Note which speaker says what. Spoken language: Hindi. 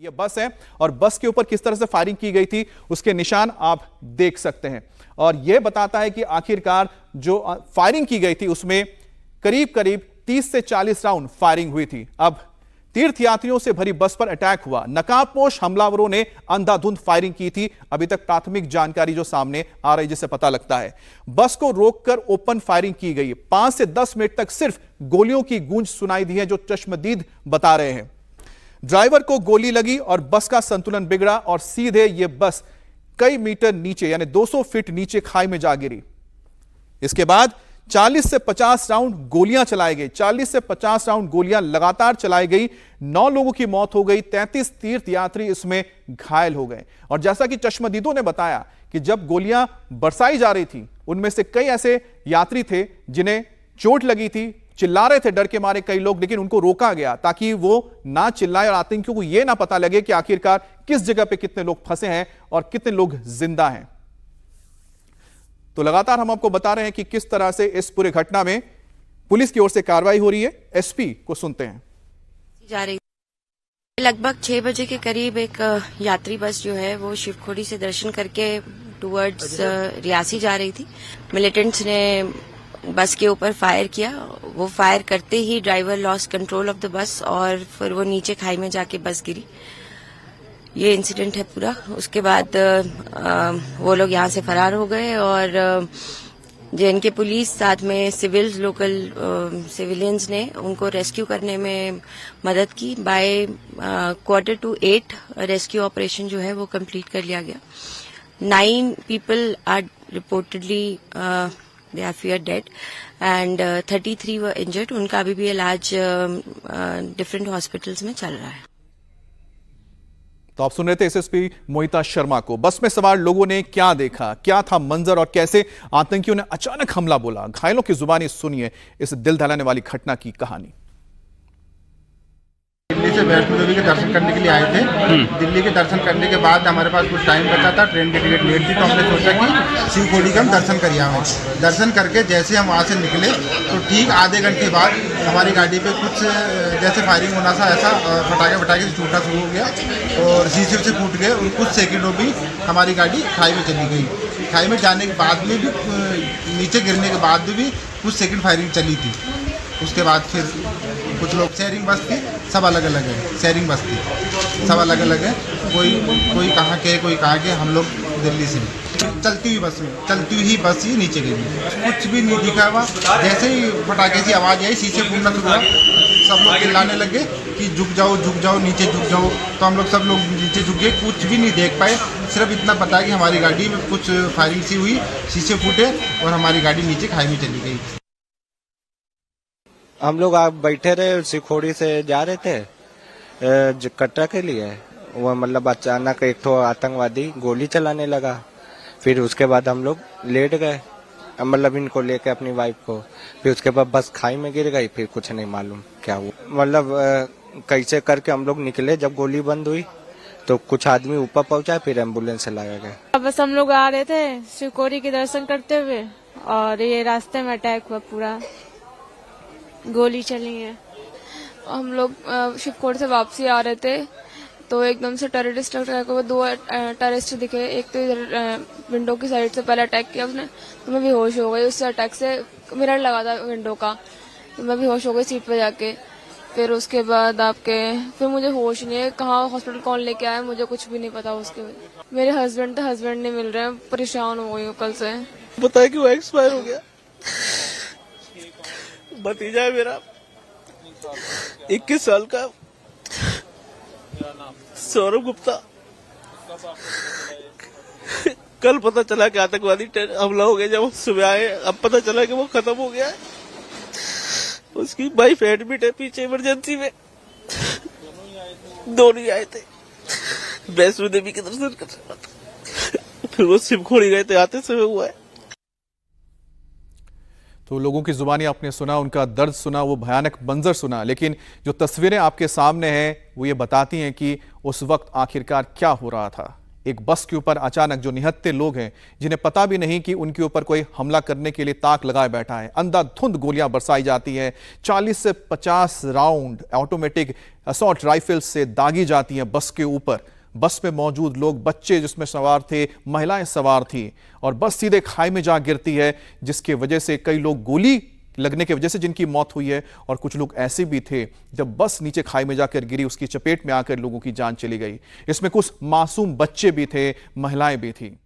Speaker 1: ये बस है और बस के ऊपर किस तरह से फायरिंग की गई थी उसके निशान आप देख सकते हैं और यह बताता है कि आखिरकार जो फायरिंग की गई थी उसमें करीब करीब 30 से 40 राउंड फायरिंग हुई थी। अब तीर्थयात्रियों से भरी बस पर अटैक हुआ। नकाबपोश हमलावरों ने अंधाधुंध फायरिंग की थी। अभी तक प्राथमिक जानकारी जो सामने आ रही जिससे पता लगता है बस को रोककर ओपन फायरिंग की गई। 5 से 10 मिनट तक सिर्फ गोलियों की गूंज सुनाई दी है जो चश्मदीद बता रहे हैं। ड्राइवर को गोली लगी और बस का संतुलन बिगड़ा और सीधे यह बस कई मीटर नीचे यानी 200 फीट नीचे खाई में जा गिरी। इसके बाद 40 से 50 राउंड गोलियां चलाई गई। 40 से 50 राउंड गोलियां लगातार चलाई गई। 9 लोगों की मौत हो गई। 33 तीर्थयात्री इसमें घायल हो गए। और जैसा कि चश्मदीदों ने बताया कि जब गोलियां बरसाई जा रही थी उनमें से कई ऐसे यात्री थे जिन्हें चोट लगी थी, चिल्ला रहे थे डर के मारे कई लोग, लेकिन उनको रोका गया ताकि वो ना चिल्लाए और आतंकियों को यह ना पता लगे कि आखिरकार किस जगह पे कितने लोग फंसे हैं और कितने लोग जिंदा हैं। तो लगातार हम आपको बता रहे हैं कि किस तरह से इस पूरे घटना में पुलिस की ओर से कार्रवाई हो रही है। एसपी को सुनते हैं।
Speaker 2: जा रही लगभग 6 बजे के करीब एक यात्री बस जो है वो शिवखोड़ी से दर्शन करके टुवर्ड्स रियासी जा रही थी। मिलिटेंट्स ने बस के ऊपर फायर किया। वो फायर करते ही driver lost control of the bus और फिर वो नीचे खाई में जाके बस गिरी। ये इंसिडेंट है पूरा। उसके बाद वो लोग यहाँ से फरार हो गए और जेएनके पुलिस साथ में सिविल्स लोकल सिविलियंस ने उनको रेस्क्यू करने में मदद की। बाय 7:45 रेस्क्यू ऑपरेशन जो है वो कंप्लीट कर लिया गया। 9 people are reportedly they are feared dead and 33 were injured. उनका अभी भी इलाज डिफरेंट हॉस्पिटल्स में चल रहा है।
Speaker 1: तो आप सुन रहे थे एसएसपी मोहिता शर्मा को। बस में सवार लोगों ने क्या देखा, क्या था मंजर और कैसे आतंकियों ने अचानक हमला बोला, घायलों की जुबानी सुनिए इस दिल दहलाने वाली घटना की कहानी।
Speaker 3: दिल्ली से वैष्णो देवी के दर्शन करने के लिए आए थे। दिल्ली के दर्शन करने के बाद हमारे पास कुछ टाइम बचा था, ट्रेन की टिकट लेट थी, तो हमने सोचा कि शिवखोड़ी का हम दर्शन करिए। हमें दर्शन करके जैसे हम वहाँ से निकले तो ठीक आधे घंटे बाद हमारी गाड़ी पे कुछ जैसे फायरिंग होना था ऐसा फटाके से छूटना शुरू हो गया और शीशे से फूट गए और कुछ सेकंडों भी हमारी गाड़ी खाई में चली गई। खाई में जाने के बाद में भी नीचे गिरने के बाद भी कुछ सेकंड फायरिंग चली थी। उसके बाद फिर कुछ लोग, शेयरिंग बस थी, सब अलग अलग है। शेयरिंग बस थी, सब अलग अलग है। कोई कहाँ के कोई कहाँ के। हम लोग दिल्ली से चलती हुई बस ही नीचे गिरी। कुछ भी नहीं दिखा हुआ। जैसे ही फटाके की आवाज़ आई शीशे फूटना शुरू हुआ। सब लोग चिल्लाने लगे कि झुक जाओ नीचे झुक जाओ। तो हम लोग सब लोग नीचे झुक गए। कुछ भी नहीं देख पाए। सिर्फ इतना पता है कि हमारी गाड़ी में कुछ फायरिंग सी हुई, शीशे फूटे और हमारी गाड़ी नीचे खाई में चली गई।
Speaker 4: हम लोग आप बैठे रहे, शिवखोड़ी से जा रहे थे कटरा के लिए। वो मतलब अचानक एक तो आतंकवादी गोली चलाने लगा। फिर उसके बाद हम लोग लेट गए, मतलब इनको लेके अपनी वाइफ को। फिर उसके बाद बस खाई में गिर गई। फिर कुछ नहीं मालूम क्या हुआ। मतलब कैसे करके हम लोग निकले। जब गोली बंद हुई तो कुछ आदमी ऊपर पहुंचा, फिर एम्बुलेंस से लाया गया।
Speaker 5: बस हम लोग आ रहे थे शिवखोड़ी के दर्शन करते हुए और ये रास्ते में अटैक हुआ, पूरा गोली चली है। हम लोग शिवखोड़ी से वापसी आ रहे थे तो एकदम से टेररिस्ट अटैक हुआ। 2 टेररिस्ट दिखे। एक तो इधर विंडो की साइड से पहले अटैक किया उसने, तो मैं बेहोश हो गई। उससे अटैक से मिरर लगा था विंडो का, तो मैं बेहोश हो गई सीट पे जाके। फिर उसके बाद फिर मुझे होश नहीं है। कहाँ हॉस्पिटल कौन लेके आया मुझे कुछ भी नहीं पता। उसके बाद मेरे हस्बैंड नहीं मिल रहे हैं। परेशान हो गई हूँ कल से।
Speaker 6: बताया कि वो एक्सपायर हो गया। भतीजा है मेरा 21 साल का, सौरभ गुप्ता। कल पता चला कि आतंकवादी हमला हो गया। जब सुबह आए अब पता चला कि वो खत्म हो गया है। उसकी वाइफ एडमिट है पीछे इमरजेंसी में। दोनों ही आए थे वैष्णो देवी के दर्शन करने। फिर वो शिवखोड़ी गए थे, आते समय हुआ है।
Speaker 1: तो लोगों की जुबानी आपने सुना, उनका दर्द सुना, वो भयानक मंजर सुना, लेकिन जो तस्वीरें आपके सामने हैं वो ये बताती हैं कि उस वक्त आखिरकार क्या हो रहा था। एक बस के ऊपर अचानक जो निहत्थे लोग हैं, जिन्हें पता भी नहीं कि उनके ऊपर कोई हमला करने के लिए ताक लगाए बैठा है, अंधाधुंध गोलियां बरसाई जाती हैं। 40 से 50 राउंड ऑटोमेटिक असॉल्ट राइफल से दागी जाती हैं बस के ऊपर। बस में मौजूद लोग, बच्चे जिसमें सवार थे, महिलाएं सवार थी, और बस सीधे खाई में जा गिरती है, जिसकी वजह से कई लोग गोली लगने की वजह से जिनकी मौत हुई है, और कुछ लोग ऐसे भी थे जब बस नीचे खाई में जाकर गिरी, उसकी चपेट में आकर लोगों की जान चली गई। इसमें कुछ मासूम बच्चे भी थे, महिलाएं भी थी।